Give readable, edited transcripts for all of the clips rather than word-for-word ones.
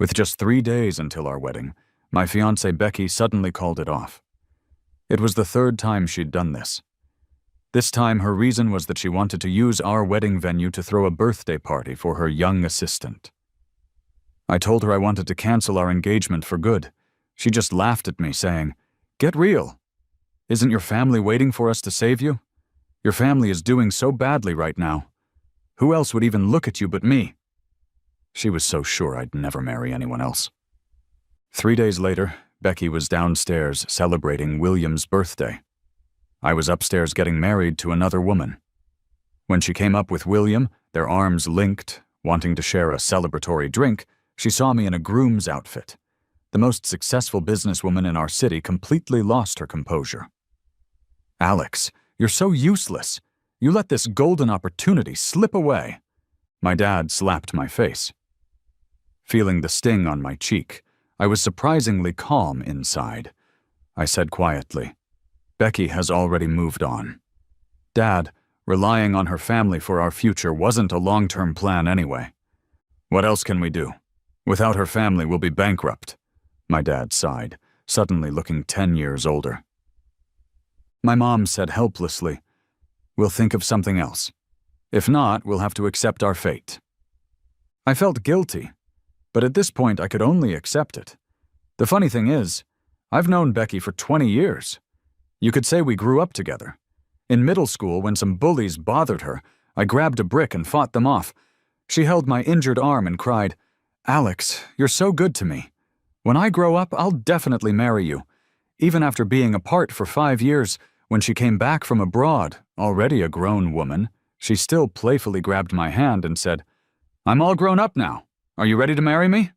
With just 3 days until our wedding, my fiancée Becky suddenly called it off. It was the third time she'd done this. This time her reason was that she wanted to use our wedding venue to throw a birthday party for her young assistant. I told her I wanted to cancel our engagement for good. She just laughed at me, saying, "Get real. Isn't your family waiting for us to save you? Your family is doing so badly right now. Who else would even look at you but me?" She was so sure I'd never marry anyone else. 3 days later, Becky was downstairs celebrating William's birthday. I was upstairs getting married to another woman. When she came up with William, their arms linked, wanting to share a celebratory drink, she saw me in a groom's outfit. The most successful businesswoman in our city completely lost her composure. "Alex, you're so useless. You let this golden opportunity slip away." My dad slapped my face. Feeling the sting on my cheek, I was surprisingly calm inside. I said quietly, "Becky has already moved on. Dad, relying on her family for our future wasn't a long-term plan anyway. What else can we do? Without her family, we'll be bankrupt." My dad sighed, suddenly looking 10 years older. My mom said helplessly, "We'll think of something else. If not, we'll have to accept our fate." I felt guilty, but at this point I could only accept it. The funny thing is, I've known Becky for 20 years. You could say we grew up together. In middle school, when some bullies bothered her, I grabbed a brick and fought them off. She held my injured arm and cried, "Alex, you're so good to me. When I grow up, I'll definitely marry you." Even after being apart for 5 years, when she came back from abroad, already a grown woman, she still playfully grabbed my hand and said, "I'm all grown up now. Are you ready to marry me?"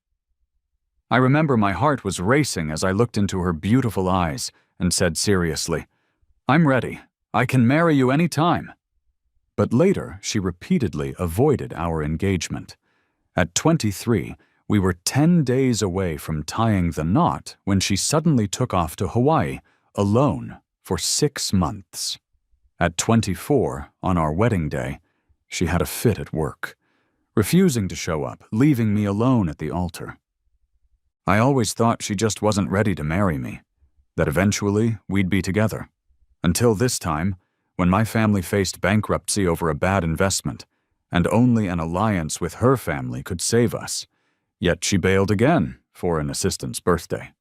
I remember my heart was racing as I looked into her beautiful eyes and said seriously, "I'm ready. I can marry you any time." But later, she repeatedly avoided our engagement. At 23, we were 10 days away from tying the knot when she suddenly took off to Hawaii, alone, for 6 months. At 24, on our wedding day, she had a fit at work, refusing to show up, leaving me alone at the altar. I always thought she just wasn't ready to marry me, that eventually we'd be together. Until this time, when my family faced bankruptcy over a bad investment, and only an alliance with her family could save us. Yet she bailed again for an assistant's birthday.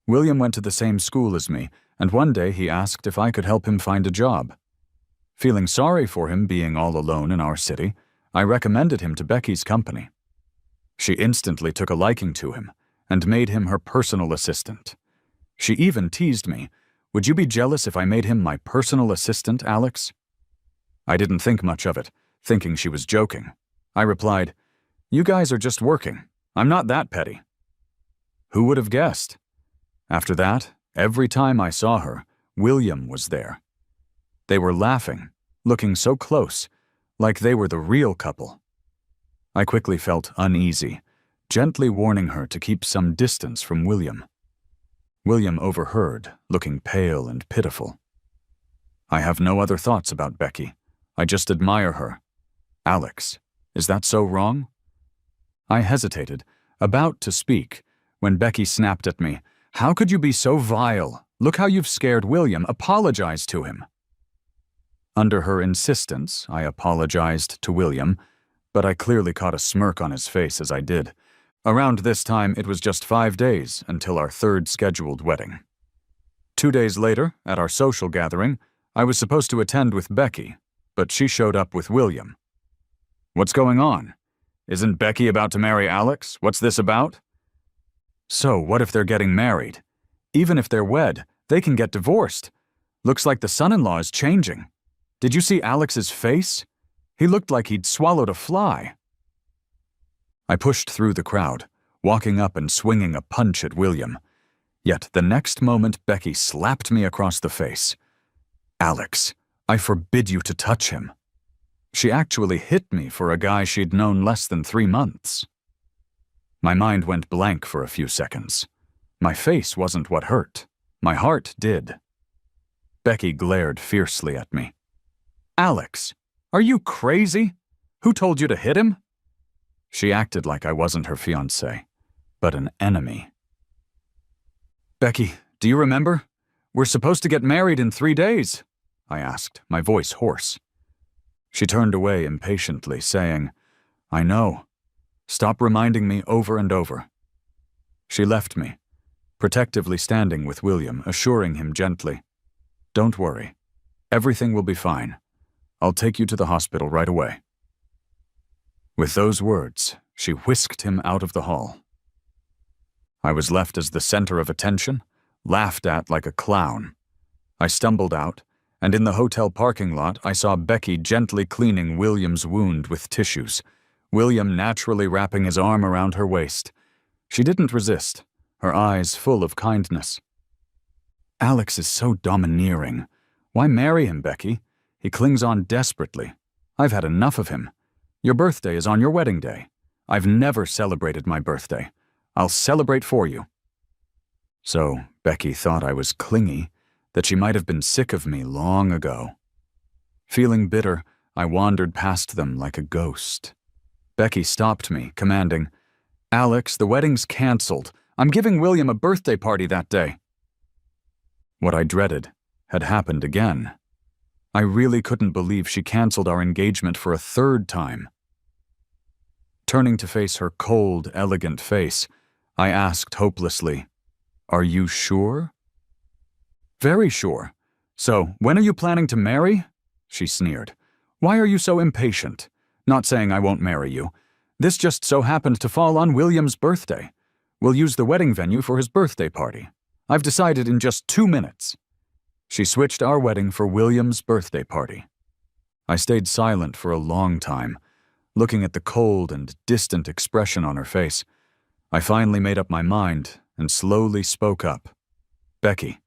William went to the same school as me, and one day he asked if I could help him find a job. Feeling sorry for him being all alone in our city, I recommended him to Becky's company. She instantly took a liking to him and made him her personal assistant. She even teased me, "Would you be jealous if I made him my personal assistant, Alex?" I didn't think much of it, thinking she was joking. I replied, "You guys are just working. I'm not that petty." Who would have guessed? After that, every time I saw her, William was there. They were laughing, looking so close, like they were the real couple. I quickly felt uneasy, gently warning her to keep some distance from William. William overheard, looking pale and pitiful. "I have no other thoughts about Becky. I just admire her. Alex, is that so wrong?" I hesitated, about to speak, when Becky snapped at me, "How could you be so vile? Look how you've scared William. Apologize to him." Under her insistence, I apologized to William, but I clearly caught a smirk on his face as I did. Around this time, it was just 5 days until our third scheduled wedding. 2 days later, at our social gathering, I was supposed to attend with Becky, but she showed up with William. "What's going on? Isn't Becky about to marry Alex? What's this about?" "So, what if they're getting married? Even if they're wed, they can get divorced. Looks like the son-in-law is changing. Did you see Alex's face? He looked like he'd swallowed a fly." I pushed through the crowd, walking up and swinging a punch at William. Yet the next moment Becky slapped me across the face. "Alex, I forbid you to touch him." She actually hit me for a guy she'd known less than 3 months. My mind went blank for a few seconds. My face wasn't what hurt. My heart did. Becky glared fiercely at me. "Alex, are you crazy? Who told you to hit him?" She acted like I wasn't her fiancé. but an enemy. "Becky, do you remember? We're supposed to get married in 3 days," I asked, my voice hoarse. She turned away impatiently, saying, "I know. Stop reminding me over and over." She left me, protectively standing with William, assuring him gently, "Don't worry. Everything will be fine. I'll take you to the hospital right away." With those words, she whisked him out of the hall. I was left as the center of attention, laughed at like a clown. I stumbled out, and in the hotel parking lot I saw Becky gently cleaning William's wound with tissues, William naturally wrapping his arm around her waist. She didn't resist, her eyes full of kindness. "Alex is so domineering. Why marry him, Becky? He clings on desperately. I've had enough of him. Your birthday is on your wedding day. I've never celebrated my birthday. I'll celebrate for you." So Becky thought I was clingy, that she might have been sick of me long ago. Feeling bitter, I wandered past them like a ghost. Becky stopped me, commanding, "Alex, the wedding's canceled. I'm giving William a birthday party that day." What I dreaded had happened again. I really couldn't believe she canceled our engagement for a third time. Turning to face her cold, elegant face, I asked hopelessly, "Are you sure?" "Very sure. So, when are you planning to marry?" She sneered. "Why are you so impatient? Not saying I won't marry you. This just so happened to fall on William's birthday. We'll use the wedding venue for his birthday party. I've decided in just 2 minutes." She switched our wedding for William's birthday party. I stayed silent for a long time, looking at the cold and distant expression on her face. I finally made up my mind and slowly spoke up. "Becky,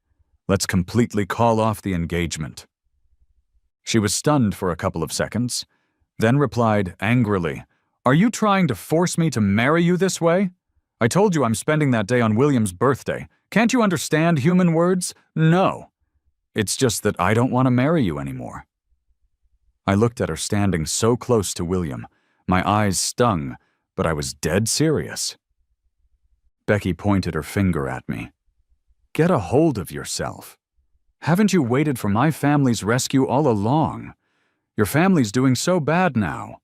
let's completely call off the engagement." She was stunned for a couple of seconds, then replied angrily, "Are you trying to force me to marry you this way? I told you I'm spending that day on William's birthday. Can't you understand human words? No. It's just that I don't want to marry you anymore." I looked at her standing so close to William. My eyes stung, but I was dead serious. Becky pointed her finger at me. "Get a hold of yourself. Haven't you waited for my family's rescue all along? Your family's doing so bad now.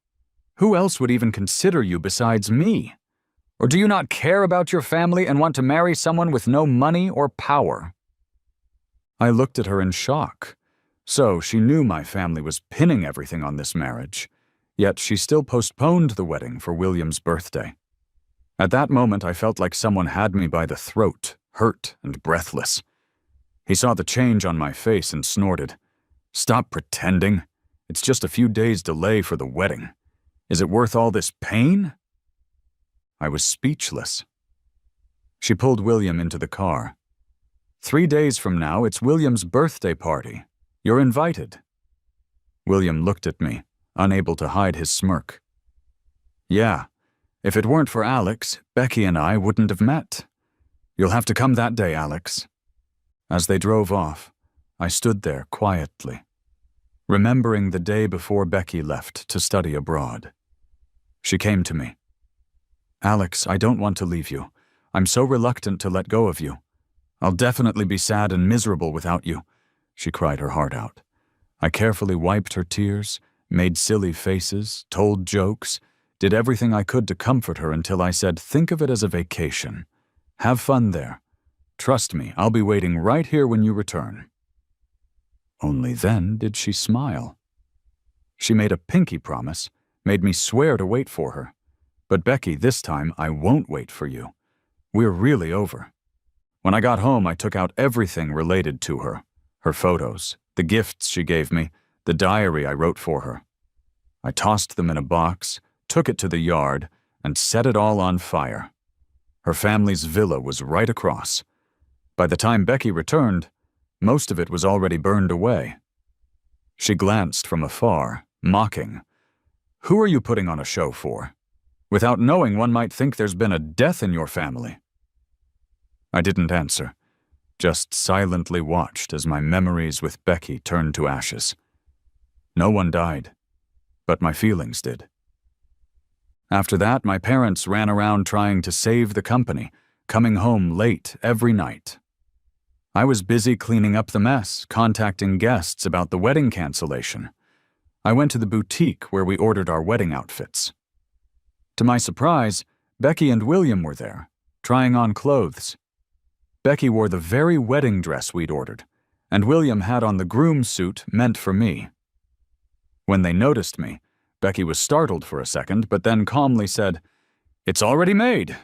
Who else would even consider you besides me? Or do you not care about your family and want to marry someone with no money or power?" I looked at her in shock. So she knew my family was pinning everything on this marriage, yet she still postponed the wedding for William's birthday. At that moment, I felt like someone had me by the throat, hurt and breathless. He saw the change on my face and snorted, "Stop pretending. It's just a few days' delay for the wedding. Is it worth all this pain?" I was speechless. She pulled William into the car. "3 days from now, it's William's birthday party. You're invited." William looked at me, unable to hide his smirk. "Yeah, if it weren't for Alex, Becky and I wouldn't have met. You'll have to come that day, Alex." As they drove off, I stood there quietly, remembering the day before Becky left to study abroad. She came to me. "Alex, I don't want to leave you. I'm so reluctant to let go of you. I'll definitely be sad and miserable without you," she cried her heart out. I carefully wiped her tears, made silly faces, told jokes, did everything I could to comfort her until I said, "Think of it as a vacation. Have fun there. Trust me, I'll be waiting right here when you return." Only then did she smile. She made a pinky promise, made me swear to wait for her. "But Becky, this time I won't wait for you. We're really over." When I got home, I took out everything related to her. Her photos, the gifts she gave me, the diary I wrote for her. I tossed them in a box, took it to the yard, and set it all on fire. Her family's villa was right across. By the time Becky returned, most of it was already burned away. She glanced from afar, mocking. "Who are you putting on a show for? Without knowing, one might think there's been a death in your family." I didn't answer, just silently watched as my memories with Becky turned to ashes. No one died, but my feelings did. After that, my parents ran around trying to save the company, coming home late every night. I was busy cleaning up the mess, contacting guests about the wedding cancellation. I went to the boutique where we ordered our wedding outfits. To my surprise, Becky and William were there, trying on clothes. Becky wore the very wedding dress we'd ordered, and William had on the groom's suit meant for me. When they noticed me, Becky was startled for a second, but then calmly said, "It's already made.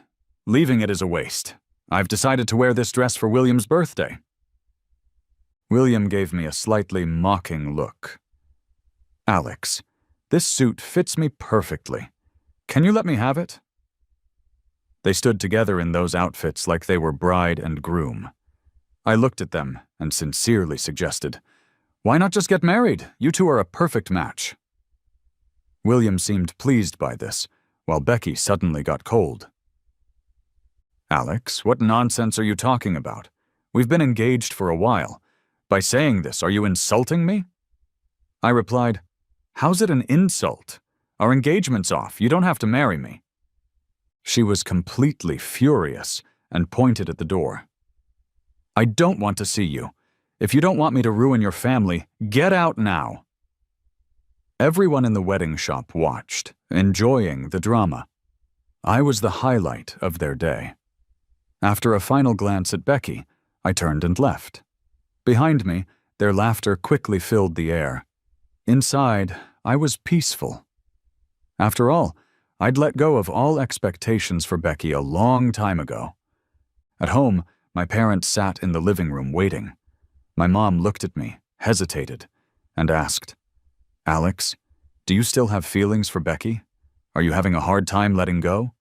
Leaving it is a waste. I've decided to wear this dress for William's birthday." William gave me a slightly mocking look. "Alex, this suit fits me perfectly. Can you let me have it?" They stood together in those outfits like they were bride and groom. I looked at them and sincerely suggested, "Why not just get married? You two are a perfect match." William seemed pleased by this, while Becky suddenly got cold. "Alex, what nonsense are you talking about? We've been engaged for a while. By saying this, are you insulting me?" I replied, "How's it an insult? Our engagement's off. You don't have to marry me." She was completely furious and pointed at the door. "I don't want to see you. If you don't want me to ruin your family, get out now." Everyone in the wedding shop watched, enjoying the drama. I was the highlight of their day. After a final glance at Becky, I turned and left. Behind me, their laughter quickly filled the air. Inside, I was peaceful. After all, I'd let go of all expectations for Becky a long time ago. At home, my parents sat in the living room waiting. My mom looked at me, hesitated, and asked, "Alex, do you still have feelings for Becky? Are you having a hard time letting go?"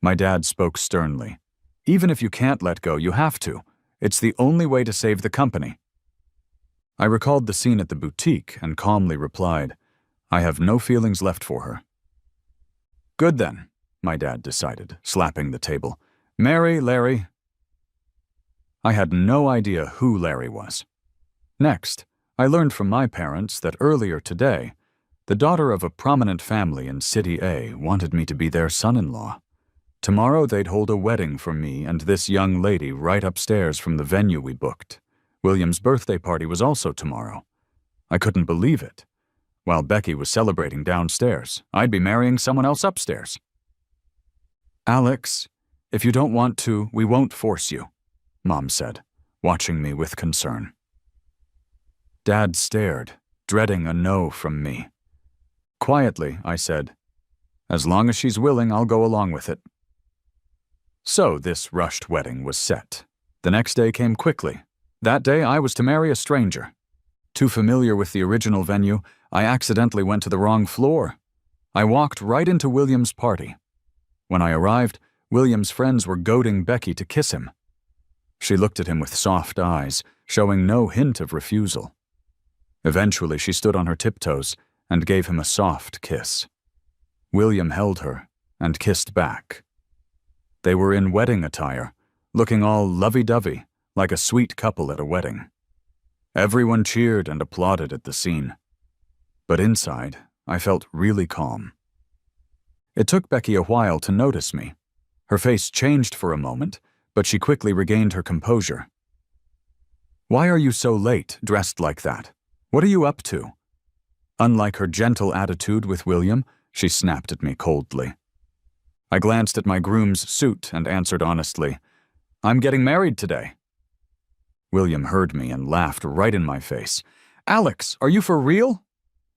My dad spoke sternly. "Even if you can't let go, you have to. It's the only way to save the company." I recalled the scene at the boutique and calmly replied, "I have no feelings left for her." "Good then," my dad decided, slapping the table. "Marry Larry." I had no idea who Larry was. Next, I learned from my parents that earlier today, the daughter of a prominent family in City A wanted me to be their son-in-law. Tomorrow they'd hold a wedding for me and this young lady right upstairs from the venue we booked. William's birthday party was also tomorrow. I couldn't believe it. While Becky was celebrating downstairs, I'd be marrying someone else upstairs. "Alex, if you don't want to, we won't force you," Mom said, watching me with concern. Dad stared, dreading a no from me. Quietly, I said, "As long as she's willing, I'll go along with it." So this rushed wedding was set. The next day came quickly. That day I was to marry a stranger. Too familiar with the original venue, I accidentally went to the wrong floor. I walked right into William's party. When I arrived, William's friends were goading Becky to kiss him. She looked at him with soft eyes, showing no hint of refusal. Eventually, she stood on her tiptoes and gave him a soft kiss. William held her and kissed back. They were in wedding attire, looking all lovey-dovey, like a sweet couple at a wedding. Everyone cheered and applauded at the scene. But inside, I felt really calm. It took Becky a while to notice me. Her face changed for a moment, but she quickly regained her composure. "Why are you so late, dressed like that? What are you up to?" Unlike her gentle attitude with William, she snapped at me coldly. I glanced at my groom's suit and answered honestly, "I'm getting married today." William heard me and laughed right in my face. "Alex, are you for real?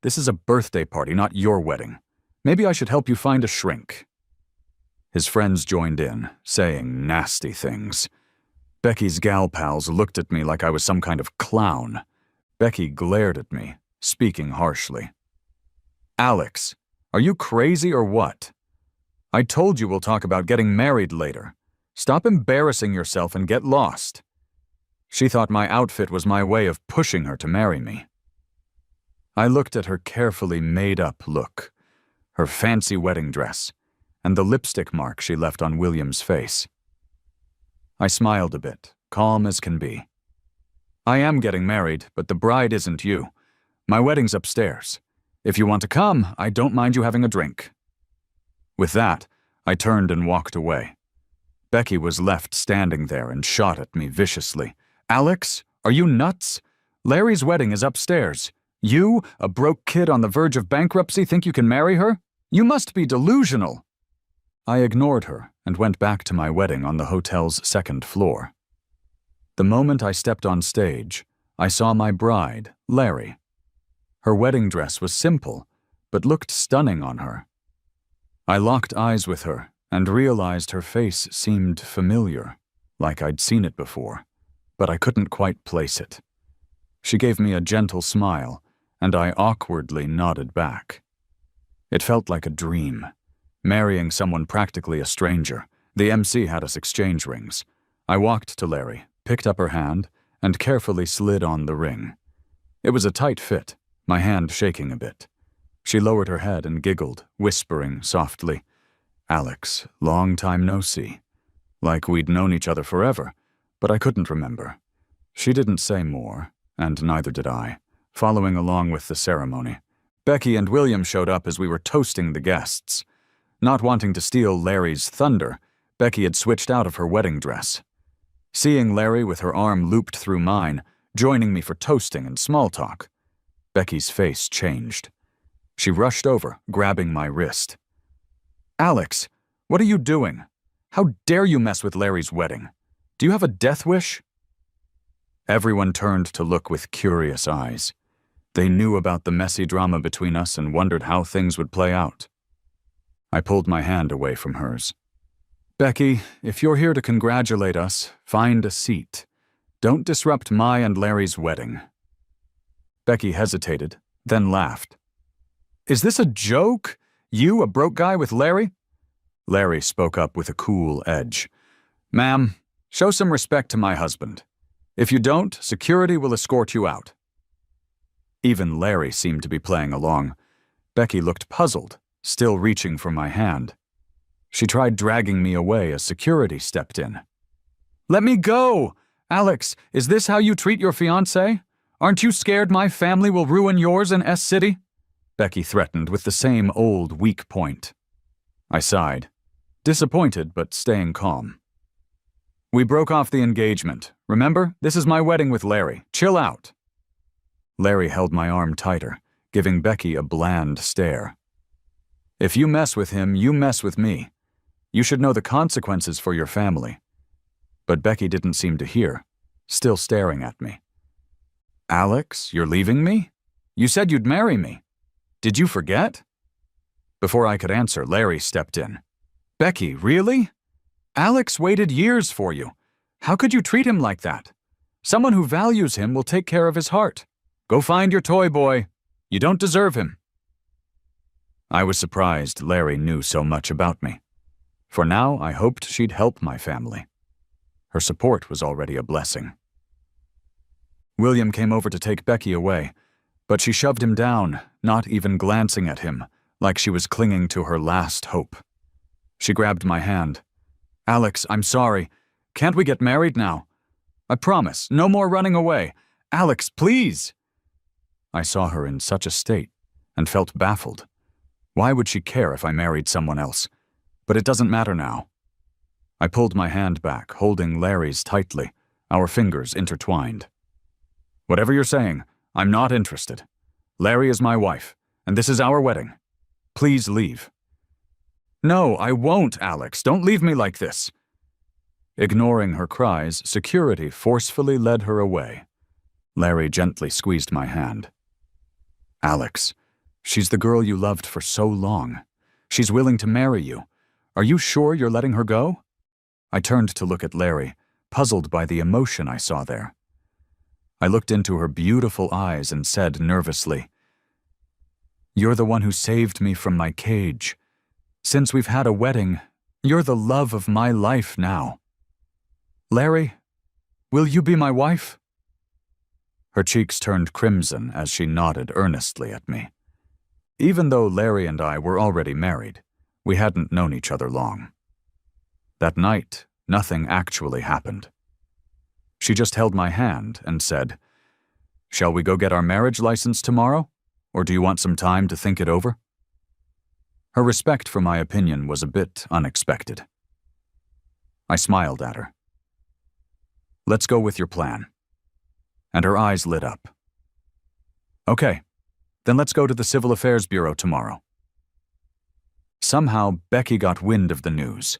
This is a birthday party, not your wedding. Maybe I should help you find a shrink." His friends joined in, saying nasty things. Becky's gal pals looked at me like I was some kind of clown. Becky glared at me, speaking harshly. "Alex, are you crazy or what? I told you we'll talk about getting married later. Stop embarrassing yourself and get lost." She thought my outfit was my way of pushing her to marry me. I looked at her carefully made-up look, her fancy wedding dress, and the lipstick mark she left on William's face. I smiled a bit, calm as can be. "I am getting married, but the bride isn't you. My wedding's upstairs. If you want to come, I don't mind you having a drink." With that, I turned and walked away. Becky was left standing there and shot at me viciously. "Alex, are you nuts? Larry's wedding is upstairs. You, a broke kid on the verge of bankruptcy, think you can marry her? You must be delusional." I ignored her and went back to my wedding on the hotel's second floor. The moment I stepped on stage, I saw my bride, Larry. Her wedding dress was simple, but looked stunning on her. I locked eyes with her and realized her face seemed familiar, like I'd seen it before, but I couldn't quite place it. She gave me a gentle smile, and I awkwardly nodded back. It felt like a dream, marrying someone practically a stranger. The MC had us exchange rings. I walked to Larry, picked up her hand, and carefully slid on the ring. It was a tight fit, my hand shaking a bit. She lowered her head and giggled, whispering softly, "Alex, long time no see." Like we'd known each other forever, but I couldn't remember. She didn't say more, and neither did I, following along with the ceremony. Becky and William showed up as we were toasting the guests. Not wanting to steal Larry's thunder, Becky had switched out of her wedding dress. Seeing Larry with her arm looped through mine, joining me for toasting and small talk, Becky's face changed. She rushed over, grabbing my wrist. "Alex, what are you doing? How dare you mess with Larry's wedding? Do you have a death wish?" Everyone turned to look with curious eyes. They knew about the messy drama between us and wondered how things would play out. I pulled my hand away from hers. "Becky, if you're here to congratulate us, find a seat. Don't disrupt my and Larry's wedding." Becky hesitated, then laughed. "Is this a joke? You, a broke guy with Larry?" Larry spoke up with a cool edge. "Ma'am, show some respect to my husband. If you don't, security will escort you out." Even Larry seemed to be playing along. Becky looked puzzled, still reaching for my hand. She tried dragging me away as security stepped in. "Let me go! Alex, is this how you treat your fiancé? Aren't you scared my family will ruin yours in S City?" Becky threatened with the same old weak point. I sighed, disappointed but staying calm. "We broke off the engagement. Remember, this is my wedding with Larry. Chill out." Larry held my arm tighter, giving Becky a bland stare. "If you mess with him, you mess with me. You should know the consequences for your family." But Becky didn't seem to hear, still staring at me. "Alex, you're leaving me? You said you'd marry me. Did you forget?" Before I could answer, Larry stepped in. "Becky, really? Alex waited years for you. How could you treat him like that? Someone who values him will take care of his heart. Go find your toy boy. You don't deserve him." I was surprised Larry knew so much about me. For now, I hoped she'd help my family. Her support was already a blessing. William came over to take Becky away, but she shoved him down, not even glancing at him, like she was clinging to her last hope. She grabbed my hand. "Alex, I'm sorry. Can't we get married now? I promise, no more running away. Alex, please!" I saw her in such a state and felt baffled. Why would she care if I married someone else? But it doesn't matter now. I pulled my hand back, holding Larry's tightly, our fingers intertwined. "Whatever you're saying, I'm not interested. Larry is my wife, and this is our wedding. Please leave." "No, I won't, Alex. Don't leave me like this." Ignoring her cries, security forcefully led her away. Larry gently squeezed my hand. "Alex, she's the girl you loved for so long. She's willing to marry you. Are you sure you're letting her go?" I turned to look at Larry, puzzled by the emotion I saw there. I looked into her beautiful eyes and said nervously, "You're the one who saved me from my cage. Since we've had a wedding, you're the love of my life now. Larry, will you be my wife?" Her cheeks turned crimson as she nodded earnestly at me. Even though Larry and I were already married, we hadn't known each other long. That night, nothing actually happened. She just held my hand and said, "Shall we go get our marriage license tomorrow, or do you want some time to think it over?" Her respect for my opinion was a bit unexpected. I smiled at her. "Let's go with your plan." And her eyes lit up. "Okay, then let's go to the Civil Affairs Bureau tomorrow." Somehow, Becky got wind of the news.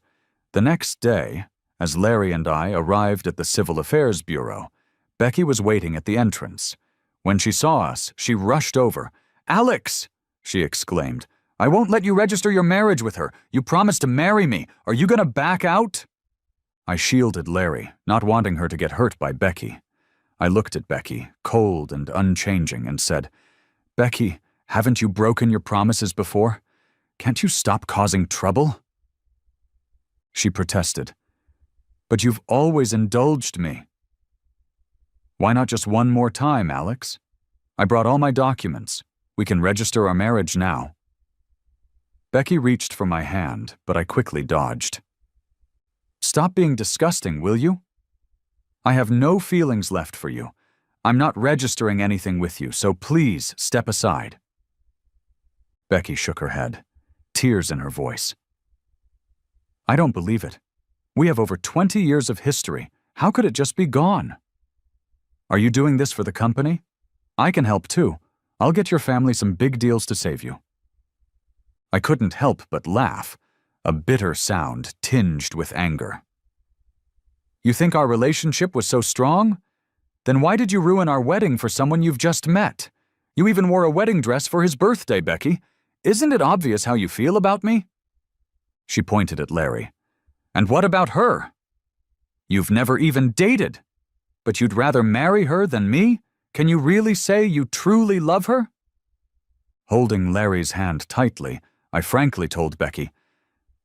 The next day, as Larry and I arrived at the Civil Affairs Bureau, Becky was waiting at the entrance. When she saw us, she rushed over. "Alex!" she exclaimed. "I won't let you register your marriage with her. You promised to marry me. Are you gonna back out?" I shielded Larry, not wanting her to get hurt by Becky. I looked at Becky, cold and unchanging, and said, "Becky, haven't you broken your promises before? Can't you stop causing trouble?" She protested. "But you've always indulged me." "Why not just one more time, Alex? I brought all my documents. We can register our marriage now." Becky reached for my hand, but I quickly dodged. "Stop being disgusting, will you? I have no feelings left for you. I'm not registering anything with you, so please step aside." Becky shook her head, tears in her voice. "I don't believe it. We have over 20 years of history. How could it just be gone?" "Are you doing this for the company? I can help too. I'll get your family some big deals to save you." I couldn't help but laugh, a bitter sound tinged with anger. "You think our relationship was so strong? Then why did you ruin our wedding for someone you've just met? You even wore a wedding dress for his birthday, Becky. Isn't it obvious how you feel about me?" She pointed at Larry. "And what about her? You've never even dated, but you'd rather marry her than me? Can you really say you truly love her?" Holding Larry's hand tightly, I frankly told Becky,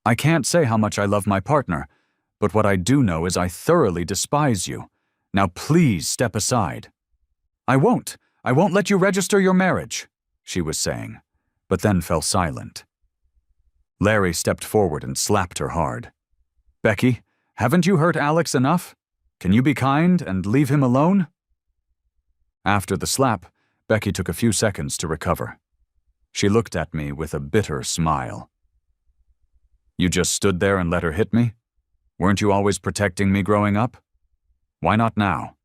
"I can't say how much I love my partner, but what I do know is I thoroughly despise you. Now please step aside." I won't let you register your marriage," she was saying, but then fell silent. Larry stepped forward and slapped her hard. "Becky, haven't you hurt Alex enough? Can you be kind and leave him alone?" After the slap, Becky took a few seconds to recover. She looked at me with a bitter smile. "You just stood there and let her hit me? Weren't you always protecting me growing up? Why not now?"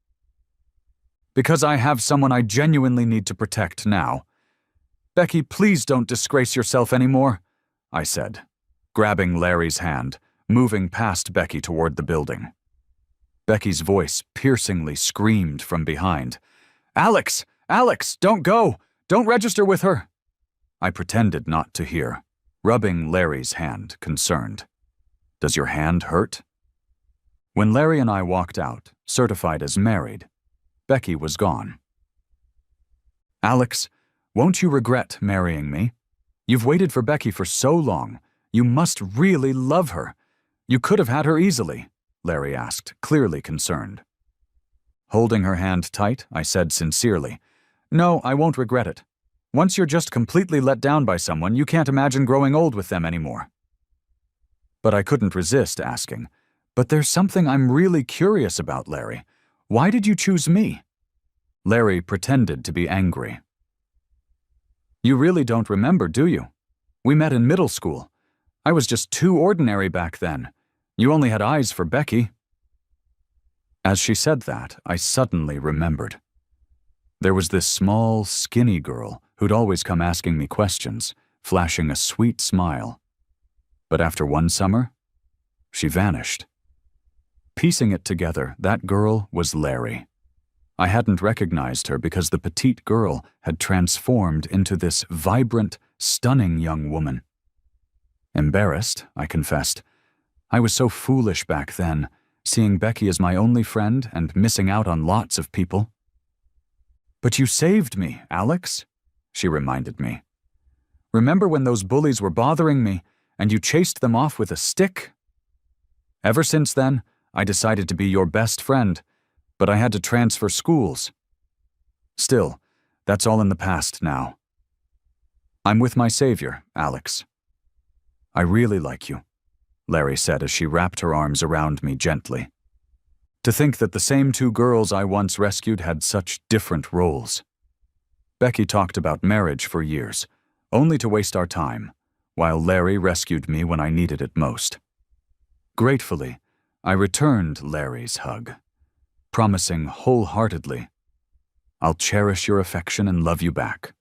"Because I have someone I genuinely need to protect now. Becky, please don't disgrace yourself anymore," I said, grabbing Larry's hand, moving past Becky toward the building. Becky's voice piercingly screamed from behind. "Alex! Alex, don't go! Don't register with her!" I pretended not to hear, rubbing Larry's hand, concerned. "Does your hand hurt?" When Larry and I walked out, certified as married, Becky was gone. "Alex, won't you regret marrying me? You've waited for Becky for so long. You must really love her. You could have had her easily," Larry asked, clearly concerned. Holding her hand tight, I said sincerely, "No, I won't regret it. Once you're just completely let down by someone, you can't imagine growing old with them anymore." But I couldn't resist asking, "But there's something I'm really curious about, Larry. Why did you choose me?" Larry pretended to be angry. "You really don't remember, do you? We met in middle school. I was just too ordinary back then. You only had eyes for Becky." As she said that, I suddenly remembered. There was this small, skinny girl who'd always come asking me questions, flashing a sweet smile. But after one summer, she vanished. Piecing it together, that girl was Larry. I hadn't recognized her because the petite girl had transformed into this vibrant, stunning young woman. Embarrassed, I confessed. I was so foolish back then, seeing Becky as my only friend and missing out on lots of people. "But you saved me, Alex," she reminded me. "Remember when those bullies were bothering me and you chased them off with a stick? Ever since then, I decided to be your best friend, but I had to transfer schools. Still, that's all in the past now. I'm with my savior, Alex." "I really like you," Larry said as she wrapped her arms around me gently. To think that the same two girls I once rescued had such different roles. Becky talked about marriage for years, only to waste our time, while Larry rescued me when I needed it most. Gratefully, I returned Larry's hug, promising wholeheartedly, "I'll cherish your affection and love you back."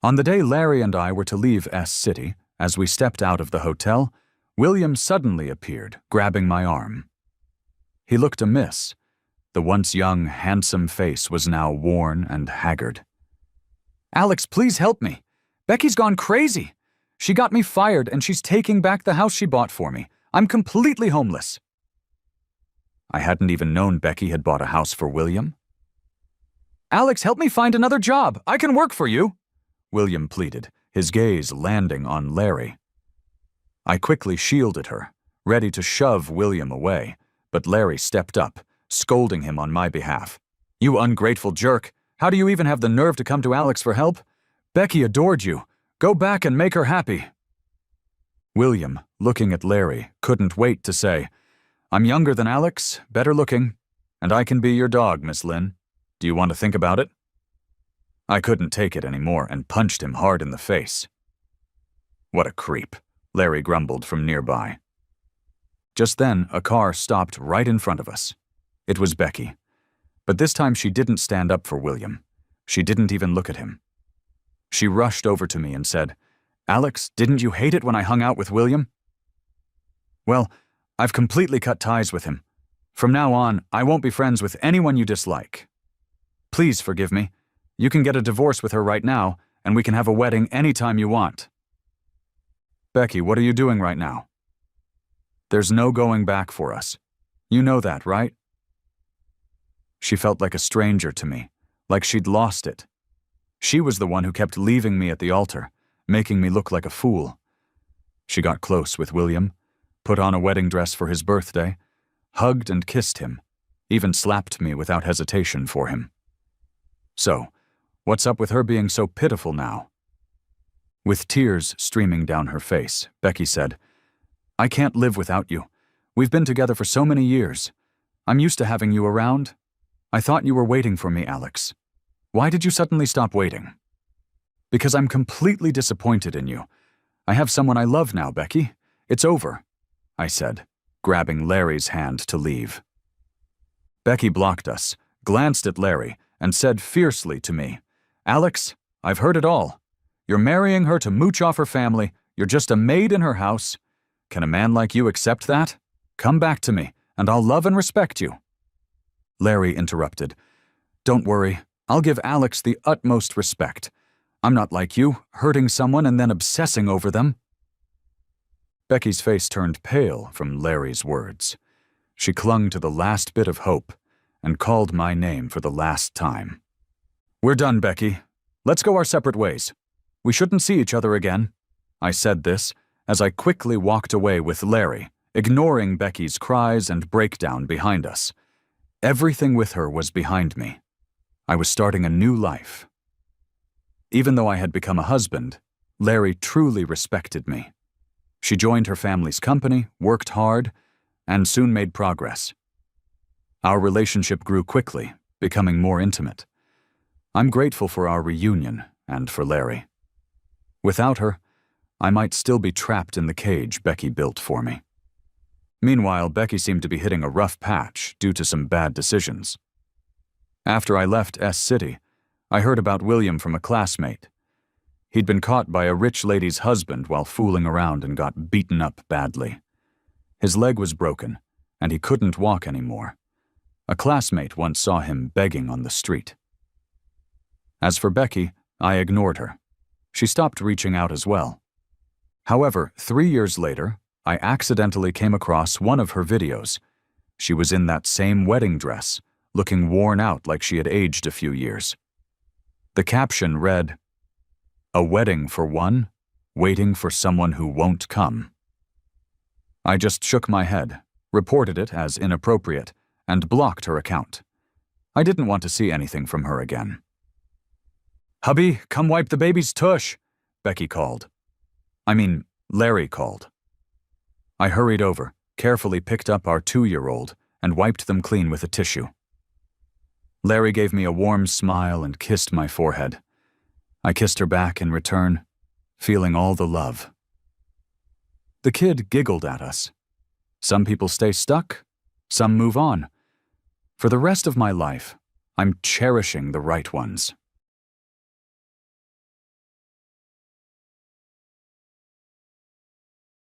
On the day Larry and I were to leave S City, as we stepped out of the hotel, William suddenly appeared, grabbing my arm. He looked amiss. The once young, handsome face was now worn and haggard. "Alex, please help me. Becky's gone crazy. She got me fired and she's taking back the house she bought for me. I'm completely homeless." I hadn't even known Becky had bought a house for William. "Alex, help me find another job. I can work for you," William pleaded, his gaze landing on Larry. I quickly shielded her, ready to shove William away, but Larry stepped up, scolding him on my behalf. "You ungrateful jerk. How do you even have the nerve to come to Alex for help? Becky adored you. Go back and make her happy." William, looking at Larry, couldn't wait to say, "I'm younger than Alex, better looking, and I can be your dog, Miss Lynn. Do you want to think about it?" I couldn't take it anymore and punched him hard in the face. "What a creep," Larry grumbled from nearby. Just then, a car stopped right in front of us. It was Becky. But this time she didn't stand up for William. She didn't even look at him. She rushed over to me and said, "Alex, didn't you hate it when I hung out with William?" "Well, I've completely cut ties with him. From now on, I won't be friends with anyone you dislike. Please forgive me. You can get a divorce with her right now, and we can have a wedding anytime you want." "Becky, what are you doing right now?" "There's no going back for us. You know that, right?" She felt like a stranger to me, like she'd lost it. She was the one who kept leaving me at the altar, making me look like a fool. She got close with William, put on a wedding dress for his birthday, hugged and kissed him, even slapped me without hesitation for him. So, what's up with her being so pitiful now? With tears streaming down her face, Becky said, "I can't live without you. We've been together for so many years. I'm used to having you around. I thought you were waiting for me, Alex. Why did you suddenly stop waiting?" "Because I'm completely disappointed in you. I have someone I love now, Becky. It's over," I said, grabbing Larry's hand to leave. Becky blocked us, glanced at Larry, and said fiercely to me, "Alex, I've heard it all. You're marrying her to mooch off her family. You're just a maid in her house. Can a man like you accept that? Come back to me, and I'll love and respect you." Larry interrupted. "Don't worry, I'll give Alex the utmost respect. I'm not like you, hurting someone and then obsessing over them." Becky's face turned pale from Larry's words. She clung to the last bit of hope and called my name for the last time. "We're done, Becky. Let's go our separate ways. We shouldn't see each other again." I said this as I quickly walked away with Larry, ignoring Becky's cries and breakdown behind us. Everything with her was behind me. I was starting a new life. Even though I had become a husband, Larry truly respected me. She joined her family's company, worked hard, and soon made progress. Our relationship grew quickly, becoming more intimate. I'm grateful for our reunion and for Larry. Without her, I might still be trapped in the cage Becky built for me. Meanwhile, Becky seemed to be hitting a rough patch due to some bad decisions. After I left S City, I heard about William from a classmate. He'd been caught by a rich lady's husband while fooling around and got beaten up badly. His leg was broken, and he couldn't walk anymore. A classmate once saw him begging on the street. As for Becky, I ignored her. She stopped reaching out as well. However, 3 years later, I accidentally came across one of her videos. She was in that same wedding dress, looking worn out like she had aged a few years. The caption read, "A wedding for one, waiting for someone who won't come." I just shook my head, reported it as inappropriate, and blocked her account. I didn't want to see anything from her again. "Hubby, come wipe the baby's tush," Becky called. Larry called. I hurried over, carefully picked up our 2-year-old, and wiped them clean with a tissue. Larry gave me a warm smile and kissed my forehead. I kissed her back in return, feeling all the love The kid giggled at us. Some people stay stuck, some move on. For the rest of my life, I'm cherishing the right ones.